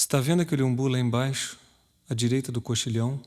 Está vendo aquele umbu lá embaixo, à direita do coxilhão?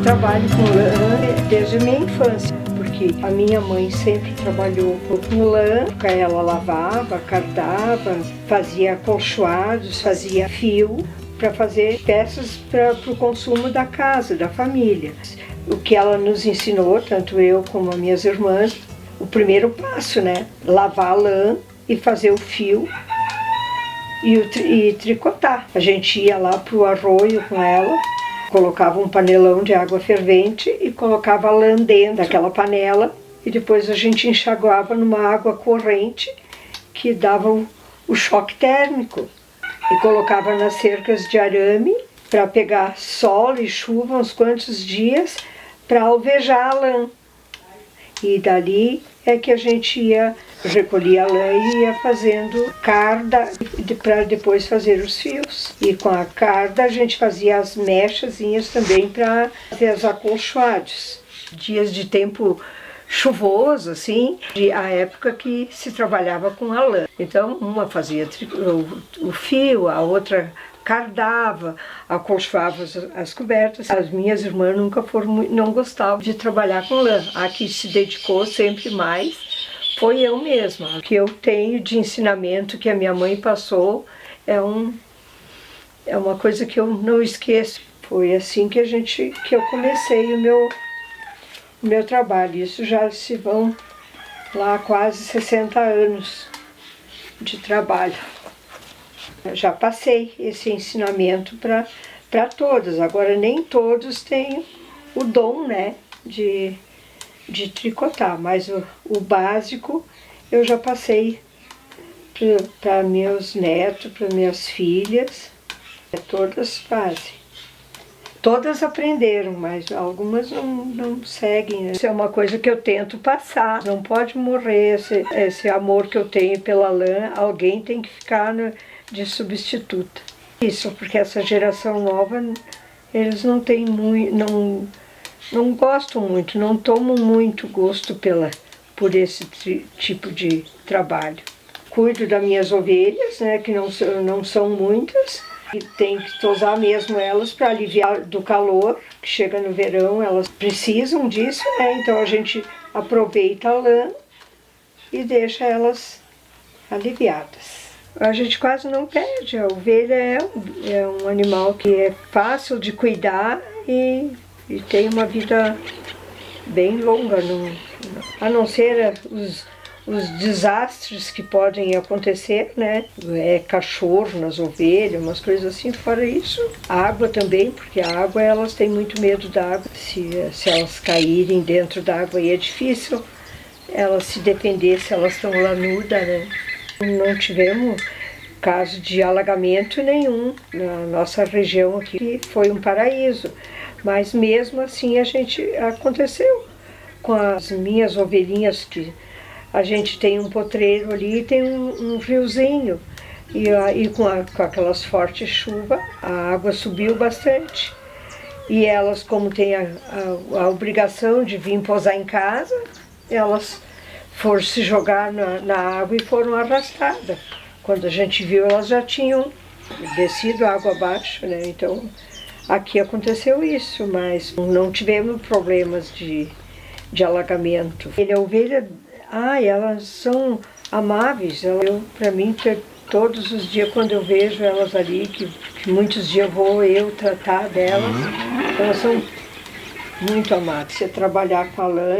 Trabalho com lã desde a minha infância, porque a minha mãe sempre trabalhou com lã, ela lavava, cardava, fazia acolchoados, fazia fio para fazer peças para o consumo da casa, da família. O que ela nos ensinou, tanto eu como as minhas irmãs, o primeiro passo, né? Lavar a lã e fazer o fio e tricotar. A gente ia lá para o arroio com ela, colocava um panelão de água fervente e colocava a lã dentro daquela panela e depois a gente enxaguava numa água corrente que dava o choque térmico e colocava nas cercas de arame para pegar sol e chuva uns quantos dias para alvejar a lã. E dali é que a gente ia recolher a lã e ia fazendo carda para depois fazer os fios. E com a carda a gente fazia as mechazinhas também para fazer as acolchoados. Dias de tempo chuvoso, assim, a época que se trabalhava com a lã. Então uma fazia o fio, a outra cardava, acolchoava as cobertas. As minhas irmãs não gostavam de trabalhar com lã. A que se dedicou sempre mais foi eu mesma. O que eu tenho de ensinamento que a minha mãe passou é uma coisa que eu não esqueço. Foi assim que eu comecei o meu trabalho. Isso já se vão lá quase 60 anos de trabalho. Eu já passei esse ensinamento para todas. Agora nem todos têm o dom, né, de tricotar, mas o básico eu já passei para meus netos, para minhas filhas. Todas fazem. Todas aprenderam, mas algumas não seguem, né? Isso é uma coisa que eu tento passar. Não pode morrer esse amor que eu tenho pela lã. Alguém tem que ficar de substituta. Isso, porque essa geração nova, eles não têm muito, não gostam muito, não tomam muito gosto por esse tipo de trabalho. Cuido das minhas ovelhas, né, que não são muitas, e tem que tosar mesmo elas para aliviar do calor, que chega no verão, elas precisam disso, né, então a gente aproveita a lã e deixa elas aliviadas. A gente quase não perde, a ovelha é um animal que é fácil de cuidar e tem uma vida bem longa, a não ser os desastres que podem acontecer, né? Cachorro nas ovelhas, umas coisas assim. Fora isso, água também, porque a água, elas têm muito medo da água. Se elas caírem dentro da água, aí é difícil elas se defender se elas estão lanudas, né? Não tivemos caso de alagamento nenhum na nossa região aqui, foi um paraíso. Mas mesmo assim aconteceu com as minhas ovelhinhas, que a gente tem um potreiro ali e tem um riozinho. E com aquelas fortes chuvas, a água subiu bastante. E elas, como têm a obrigação de vir pousar em casa, elas foram se jogar na água e foram arrastadas Quando a gente viu, elas já tinham descido água abaixo, né? Então, aqui aconteceu isso, mas não tivemos problemas de alagamento. E a ovelha, elas são amáveis. Para mim, todos os dias, quando eu vejo elas ali, que muitos dias vou eu tratar delas, elas são muito amáveis. Você trabalhar com a lã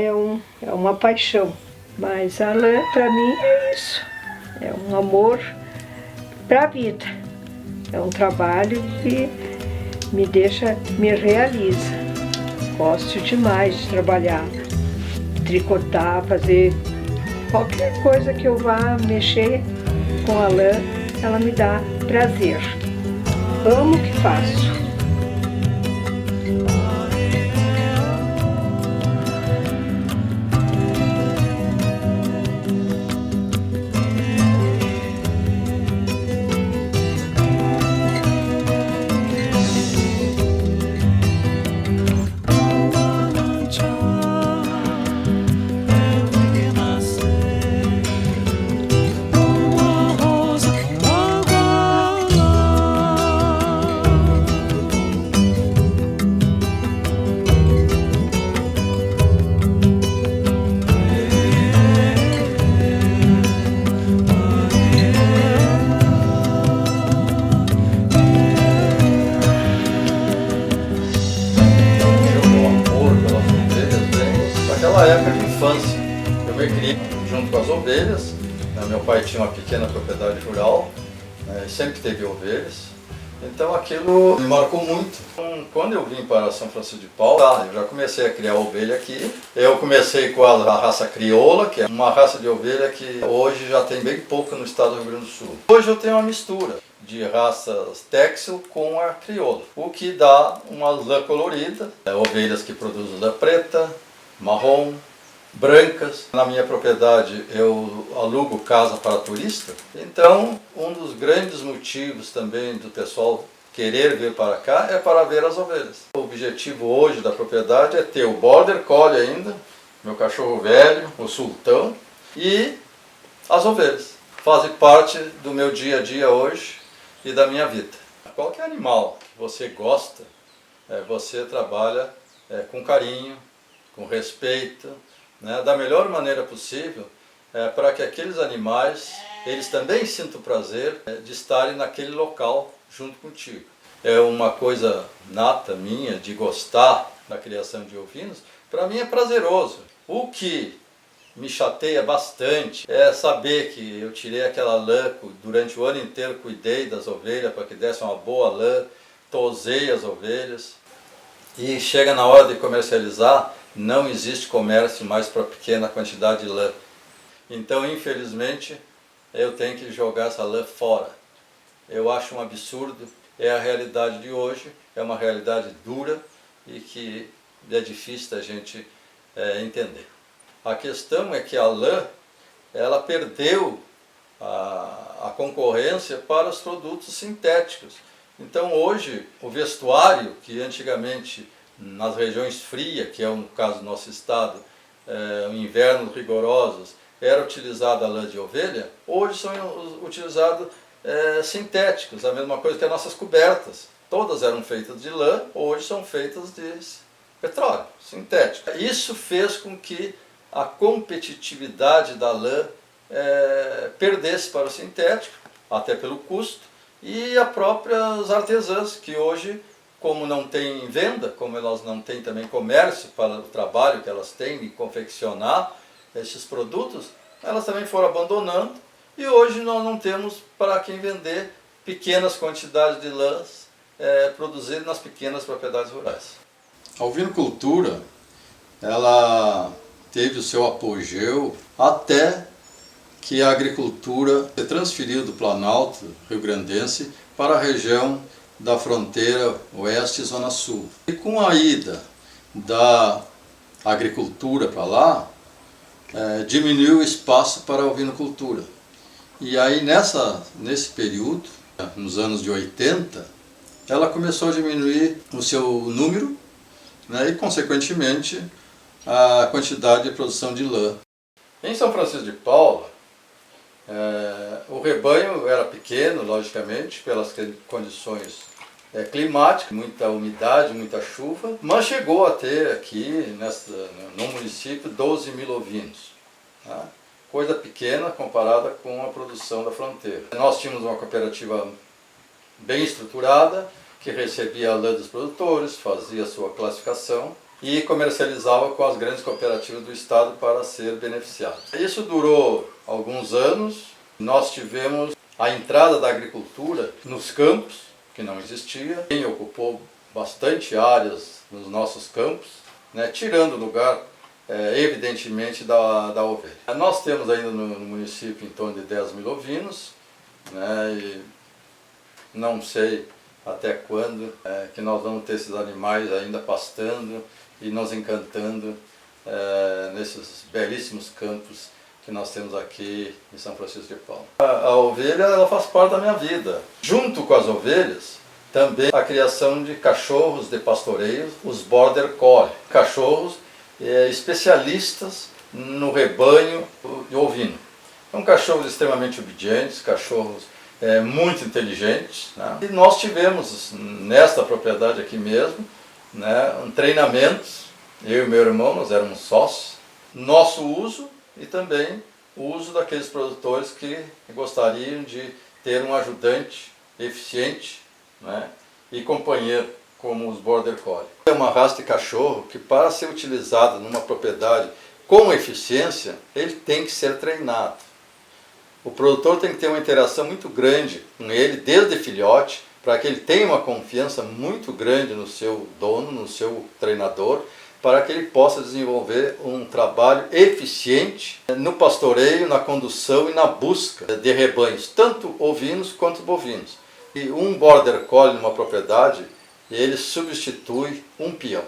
é uma paixão, mas a lã, para mim, é isso. É um amor para a vida. É um trabalho que me realiza. Gosto demais de trabalhar, tricotar, fazer qualquer coisa que eu vá mexer com a lã, ela me dá prazer. Amo o que faço. Naquela época de infância, eu me criei junto com as ovelhas. Meu pai tinha uma pequena propriedade rural, e sempre teve ovelhas. Então aquilo me marcou muito. Então, quando eu vim para São Francisco de Paula, eu já comecei a criar ovelha aqui. Eu comecei com a raça crioula, que é uma raça de ovelha que hoje já tem bem pouco no estado do Rio Grande do Sul. Hoje eu tenho uma mistura de raças Texel com a crioula, o que dá uma lã colorida. Ovelhas que produzem lã preta, marrom, brancas. Na minha propriedade eu alugo casa para turista, então um dos grandes motivos também do pessoal querer vir para cá é para ver as ovelhas. O objetivo hoje da propriedade é ter o Border Collie ainda, meu cachorro velho, o Sultão, e as ovelhas. Fazem parte do meu dia a dia hoje e da minha vida. Qualquer animal que você gosta, você trabalha com carinho, com respeito, né, da melhor maneira possível, para que aqueles animais, eles também sintam o prazer de estarem naquele local junto contigo. É uma coisa nata minha de gostar da criação de ovinos, para mim é prazeroso. O que me chateia bastante é saber que eu tirei aquela lã, durante o ano inteiro cuidei das ovelhas para que desse uma boa lã, tosei as ovelhas, e chega na hora de comercializar, não existe comércio mais para pequena quantidade de lã. Então, infelizmente, eu tenho que jogar essa lã fora. Eu acho um absurdo, é a realidade de hoje, é uma realidade dura e que é difícil da gente entender. A questão é que a lã, ela perdeu a concorrência para os produtos sintéticos. Então hoje, o vestuário, que antigamente nas regiões frias, que é o caso do nosso estado, invernos rigorosos, era utilizada a lã de ovelha, hoje são utilizados sintéticos, a mesma coisa que as nossas cobertas. Todas eram feitas de lã, hoje são feitas de petróleo, sintético. Isso fez com que a competitividade da lã perdesse para o sintético, até pelo custo, e as próprias artesãs, que hoje, como não tem venda, como elas não têm também comércio para o trabalho que elas têm de confeccionar esses produtos, elas também foram abandonando, e hoje nós não temos para quem vender pequenas quantidades de lãs produzidas nas pequenas propriedades rurais. A ovinocultura, ela teve o seu apogeu até que a agricultura se transferiu do Planalto rio-grandense para a região da fronteira oeste e zona sul. E com a ida da agricultura para lá, diminuiu o espaço para a ovinocultura. E aí nesse período, nos anos de 80, ela começou a diminuir o seu número, né, e consequentemente a quantidade de produção de lã. Em São Francisco de Paula, O rebanho era pequeno, logicamente, pelas condições climáticas, muita umidade, muita chuva, mas chegou a ter aqui no município 12 mil ovinos. Tá? Coisa pequena comparada com a produção da fronteira. Nós tínhamos uma cooperativa bem estruturada, que recebia a lã dos produtores, fazia a sua classificação e comercializava com as grandes cooperativas do estado para ser beneficiado. Isso durou alguns anos. Nós tivemos a entrada da agricultura nos campos, que não existia. Quem ocupou bastante áreas nos nossos campos, né, tirando o lugar, evidentemente, da ovelha. Nós temos ainda no município em torno de 10 mil ovinos, né, e não sei até quando que nós vamos ter esses animais ainda pastando e nos encantando nesses belíssimos campos que nós temos aqui em São Francisco de Paula. A ovelha, ela faz parte da minha vida. Junto com as ovelhas, também a criação de cachorros de pastoreio, os Border Collie. Cachorros especialistas no rebanho ovino. São cachorros extremamente obedientes, cachorros muito inteligentes. Né? E nós tivemos, nesta propriedade aqui mesmo, né, um treinamento, eu e meu irmão, nós éramos sócios, nosso uso e também o uso daqueles produtores que gostariam de ter um ajudante eficiente, né, e companheiro como os Border Collie. É uma raça de cachorro que, para ser utilizado numa propriedade com eficiência, ele tem que ser treinado. O produtor tem que ter uma interação muito grande com ele desde filhote, para que ele tenha uma confiança muito grande no seu dono, no seu treinador, para que ele possa desenvolver um trabalho eficiente no pastoreio, na condução e na busca de rebanhos, tanto ovinos quanto bovinos. E um Border Collie numa propriedade, ele substitui um peão.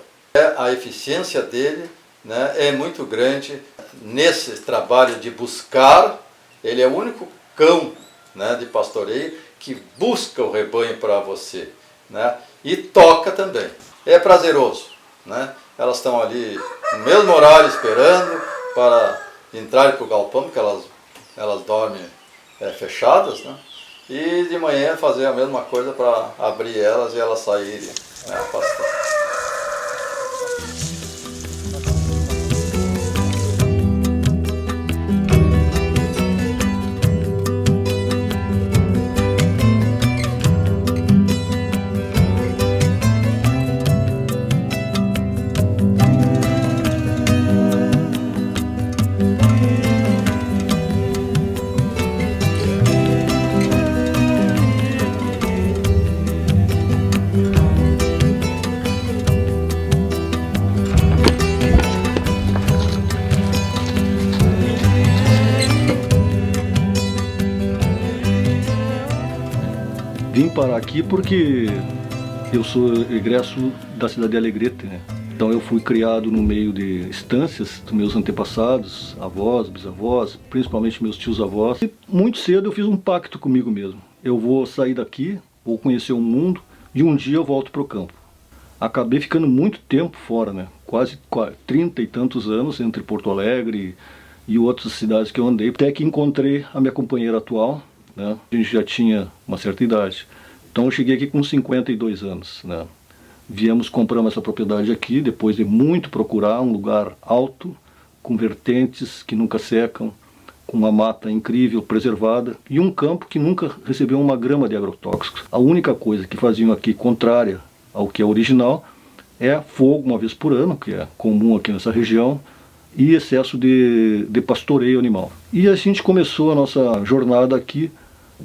A eficiência dele, né, é muito grande nesse trabalho de buscar. Ele é o único cão, né, de pastoreio que busca o rebanho para você, né, e toca também. É prazeroso, né? Elas estão ali no mesmo horário esperando para entrarem para o galpão, porque elas dormem fechadas, né? E de manhã fazer a mesma coisa para abrir elas e elas saírem, né, pastar. Vim parar aqui porque eu sou egresso da cidade de Alegrete, né? Então eu fui criado no meio de estâncias dos meus antepassados, avós, bisavós, principalmente meus tios-avós. E muito cedo eu fiz um pacto comigo mesmo. Eu vou sair daqui, vou conhecer o mundo e um dia eu volto para o campo. Acabei ficando muito tempo fora, né? Quase 30 e tantos anos entre Porto Alegre e outras cidades que eu andei, até que encontrei a minha companheira atual, né? A gente já tinha uma certa idade. Então eu cheguei aqui com 52 anos, né? Viemos, compramos essa propriedade aqui, depois de muito procurar um lugar alto, com vertentes que nunca secam, com uma mata incrível, preservada, e um campo que nunca recebeu uma grama de agrotóxicos. A única coisa que faziam aqui, contrária ao que é original, é fogo uma vez por ano, que é comum aqui nessa região, e excesso de pastoreio animal. E a gente começou a nossa jornada aqui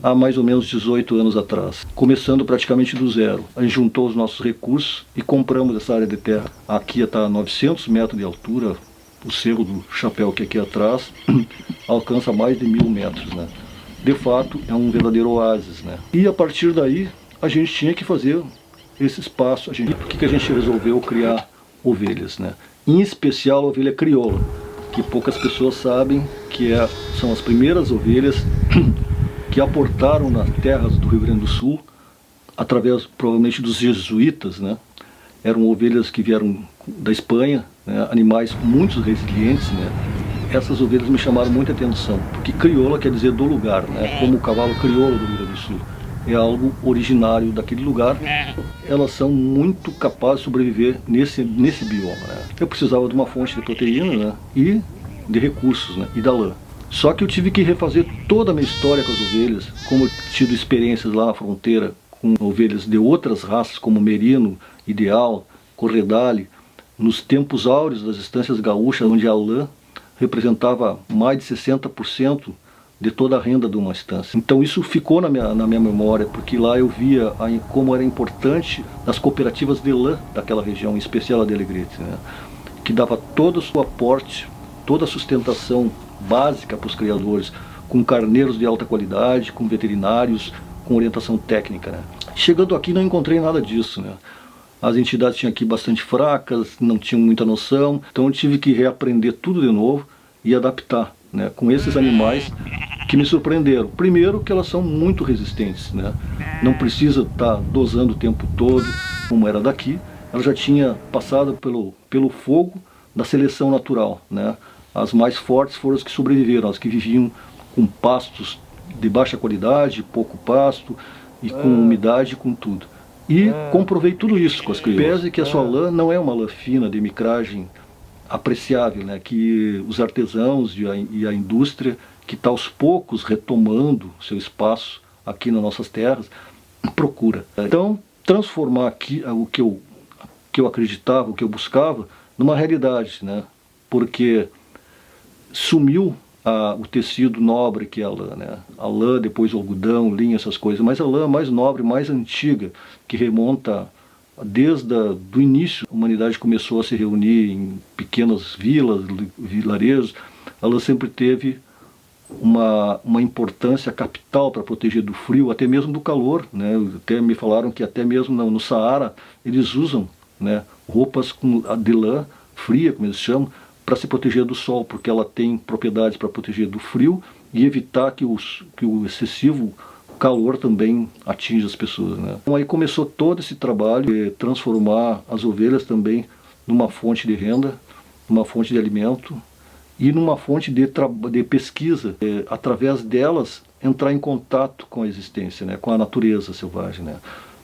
há mais ou menos 18 anos atrás, começando praticamente do zero. A gente juntou os nossos recursos e compramos essa área de terra. Aqui está a 900 metros de altura, o Cerro do Chapéu, que é aqui atrás, alcança mais de 1000 metros, né? De fato, é um verdadeiro oásis, né? E a partir daí, a gente tinha que fazer esse espaço. Por que a gente resolveu criar ovelhas, né? Em especial a ovelha crioula, que poucas pessoas sabem que são as primeiras ovelhas que aportaram nas terras do Rio Grande do Sul, através provavelmente dos jesuítas, né? Eram ovelhas que vieram da Espanha, né? Animais muito resilientes, né? essas ovelhas me chamaram muita atenção, porque crioula quer dizer do lugar, né? Como o cavalo crioulo do Rio Grande do Sul. É algo originário daquele lugar. Elas são muito capazes de sobreviver nesse bioma, né? Eu precisava de uma fonte de proteína, né? E de recursos, né? E da lã. Só que eu tive que refazer toda a minha história com as ovelhas, como eu tive experiências lá na fronteira com ovelhas de outras raças, como Merino, Ideal, Corredale, nos tempos áureos das estâncias gaúchas, onde a lã representava mais de 60% de toda a renda de uma estância. Então isso ficou na minha memória, porque lá eu via como era importante as cooperativas de lã daquela região, em especial a de Alegrete, né? Que dava todo o seu aporte, toda a sustentação básica para os criadores, com carneiros de alta qualidade, com veterinários, com orientação técnica, né? Chegando aqui não encontrei nada disso, né? As entidades tinham aqui bastante fracas, não tinham muita noção, então eu tive que reaprender tudo de novo e adaptar, né, com esses animais que me surpreenderam. Primeiro que elas são muito resistentes, né? Não precisa estar dosando o tempo todo, como era daqui. Ela já tinha passado pelo fogo da seleção natural, né? As mais fortes foram as que sobreviveram, as que viviam com pastos de baixa qualidade, pouco pasto e com umidade, com tudo. E comprovei tudo isso com as crioulas. Pese que a sua lã não é uma lã fina de micragem apreciável, né, que os artesãos e a indústria, que está aos poucos retomando seu espaço aqui nas nossas terras, procura. Então, transformar aqui o que eu acreditava, o que eu buscava, numa realidade, né, porque sumiu o tecido nobre que é a lã, né? A lã, depois o algodão, linha, essas coisas, mas a lã mais nobre, mais antiga, que remonta desde o início. A humanidade começou a se reunir em pequenas vilas, vilarejos. A lã sempre teve uma importância capital para proteger do frio, até mesmo do calor, né? Até me falaram que até mesmo no Saara eles usam, né, roupas de lã fria, como eles chamam, para se proteger do sol, porque ela tem propriedades para proteger do frio e evitar que o excessivo calor também atinja as pessoas, né? Então aí começou todo esse trabalho de transformar as ovelhas também numa fonte de renda, numa fonte de alimento e numa fonte de pesquisa, através delas entrar em contato com a existência, né? Com a natureza selvagem, né?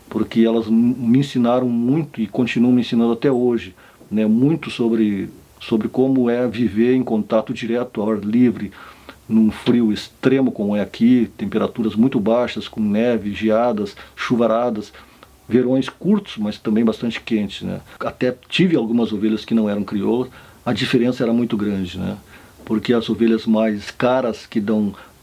Porque elas me ensinaram muito e continuam me ensinando até hoje, né? Muito sobre como é viver em contato direto ao ar livre, num frio extremo como é aqui, temperaturas muito baixas, com neve, geadas, chuvaradas, verões curtos, mas também bastante quentes, né? Até tive algumas ovelhas que não eram crioulas, a diferença era muito grande, né? Porque as ovelhas mais caras, que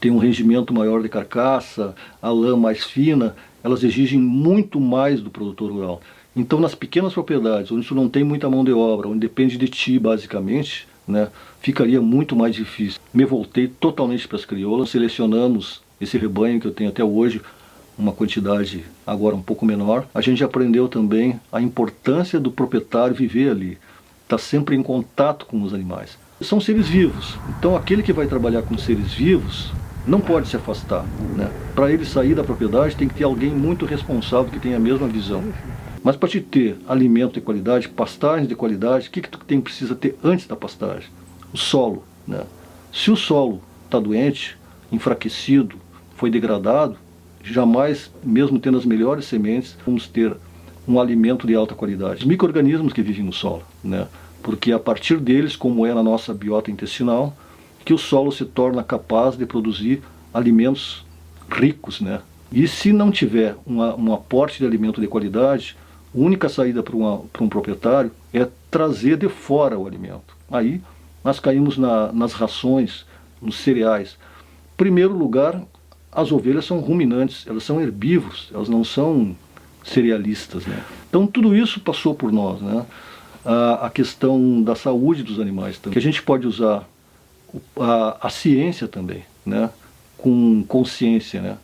têm um rendimento maior de carcaça, a lã mais fina, elas exigem muito mais do produtor rural. Então, nas pequenas propriedades, onde tu não tem muita mão de obra, onde depende de ti, basicamente, né, ficaria muito mais difícil. Me voltei totalmente para as crioulas, selecionamos esse rebanho que eu tenho até hoje, uma quantidade agora um pouco menor. A gente aprendeu também a importância do proprietário viver ali, estar sempre em contato com os animais. São seres vivos, então aquele que vai trabalhar com seres vivos não pode se afastar, né? Para ele sair da propriedade tem que ter alguém muito responsável que tenha a mesma visão. Mas para te ter alimento de qualidade, pastagem de qualidade, o que tu precisa ter antes da pastagem? O solo, né? Se o solo está doente, enfraquecido, foi degradado, jamais, mesmo tendo as melhores sementes, vamos ter um alimento de alta qualidade. Os micro-organismos que vivem no solo, né? Porque a partir deles, como é na nossa biota intestinal, que o solo se torna capaz de produzir alimentos ricos, né? E se não tiver um aporte de alimento de qualidade, a única saída para um proprietário é trazer de fora o alimento. Aí nós caímos nas rações, nos cereais. Em primeiro lugar, as ovelhas são ruminantes, elas são herbívoros, elas não são cerealistas, né? Então tudo isso passou por nós, né? A questão da saúde dos animais também, que a gente pode usar a ciência também, né? Com consciência, né?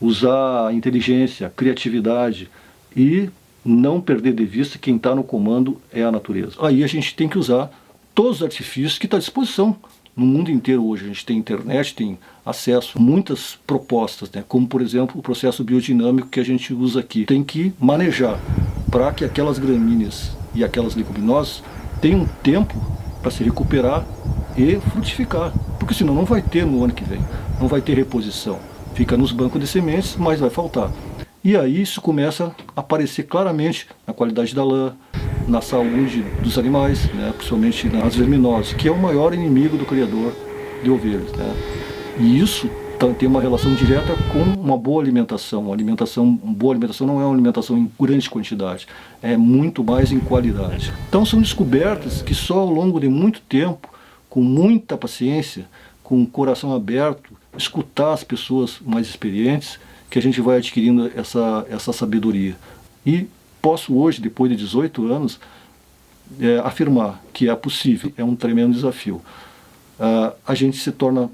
Usar a inteligência, a criatividade e não perder de vista que quem está no comando é a natureza. Aí a gente tem que usar todos os artifícios que estão à disposição no mundo inteiro hoje. A gente tem internet, tem acesso a muitas propostas, né? Como por exemplo o processo biodinâmico que a gente usa aqui. Tem que manejar para que aquelas gramíneas e aquelas leguminosas tenham tempo para se recuperar e frutificar, porque senão não vai ter no ano que vem, não vai ter reposição. Fica nos bancos de sementes, mas vai faltar. E aí isso começa a aparecer claramente na qualidade da lã, na saúde dos animais, né? Principalmente nas verminoses, que é o maior inimigo do criador de ovelhas, né? E isso tem uma relação direta com uma boa alimentação. Uma boa alimentação não é uma alimentação em grande quantidade, é muito mais em qualidade. Então são descobertas que só ao longo de muito tempo, com muita paciência, com o coração aberto, escutar as pessoas mais experientes, que a gente vai adquirindo essa sabedoria. E posso hoje, depois de 18 anos, afirmar que é possível, é um tremendo desafio. A gente se torna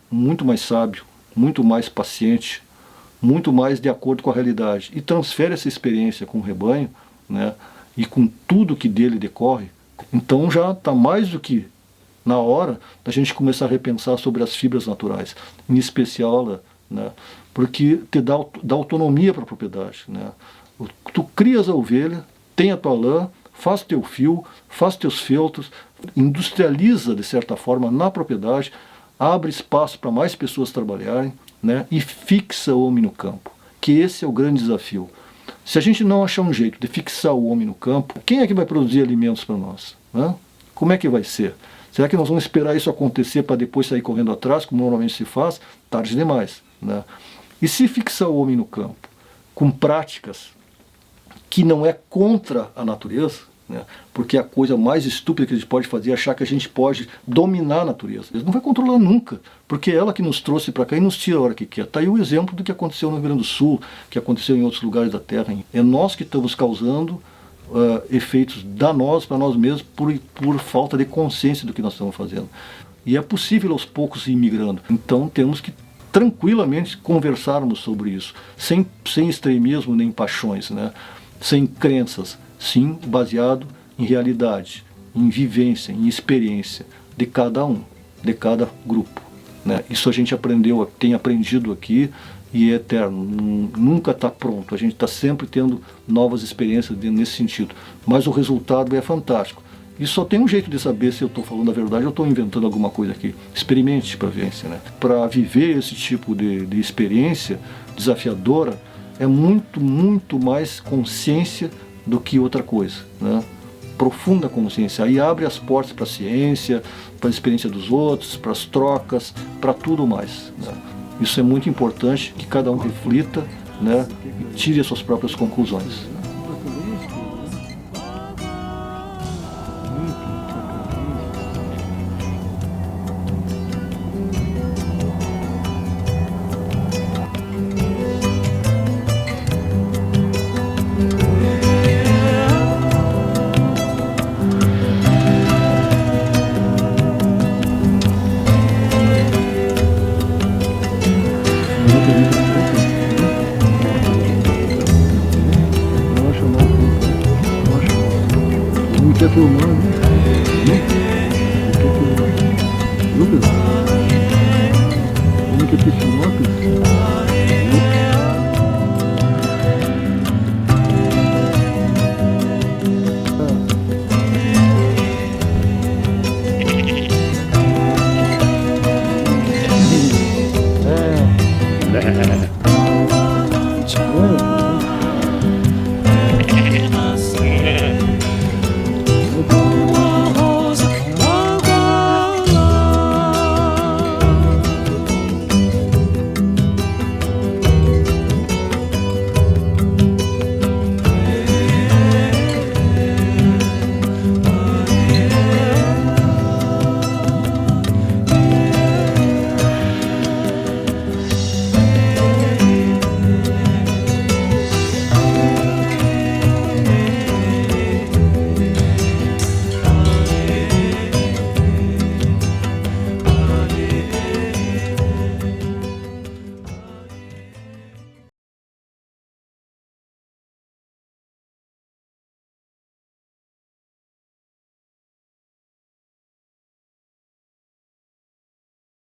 muito mais sábio, muito mais paciente, muito mais de acordo com a realidade, e transfere essa experiência com o rebanho, né, e com tudo que dele decorre. Então já está mais do que na hora da gente começar a repensar sobre as fibras naturais, em especial, né, porque te dá autonomia para a propriedade, né. Tu crias a ovelha, tem a tua lã, faz teu fio, faz teus feltros, industrializa de certa forma na propriedade, abre espaço para mais pessoas trabalharem, né, e fixa o homem no campo, que esse é o grande desafio. Se a gente não achar um jeito de fixar o homem no campo, quem é que vai produzir alimentos para nós, né? Como é que vai ser? Será que nós vamos esperar isso acontecer para depois sair correndo atrás, como normalmente se faz? Tarde demais, né? E se fixar o homem no campo com práticas que não é contra a natureza, né? Porque a coisa mais estúpida que a gente pode fazer é achar que a gente pode dominar a natureza. Ele não vai controlar nunca, porque é ela que nos trouxe para cá e nos tira a hora que quer. Está aí o exemplo do que aconteceu no Rio Grande do Sul, que aconteceu em outros lugares da Terra. É nós que estamos causando efeitos danosos para nós mesmos por falta de consciência do que nós estamos fazendo. E é possível aos poucos ir migrando. Então temos que tranquilamente conversarmos sobre isso, sem extremismo nem paixões, né? Sem crenças, sim, baseado em realidade, em vivência, em experiência de cada um, de cada grupo, né? Isso a gente tem aprendido aqui e é eterno, nunca está pronto, a gente está sempre tendo novas experiências nesse sentido, mas o resultado é fantástico. E só tem um jeito de saber se eu estou falando a verdade ou estou inventando alguma coisa aqui. Experimente para ver, né? Para viver esse tipo de experiência desafiadora, é muito, muito mais consciência do que outra coisa, né? Profunda consciência. Aí abre as portas para a ciência, para a experiência dos outros, para as trocas, para tudo mais, né? Isso é muito importante, que cada um reflita, né, e tire as suas próprias conclusões. Quer filmar, né? Quer filmar. Lucas? Como que é filmar, Lucas?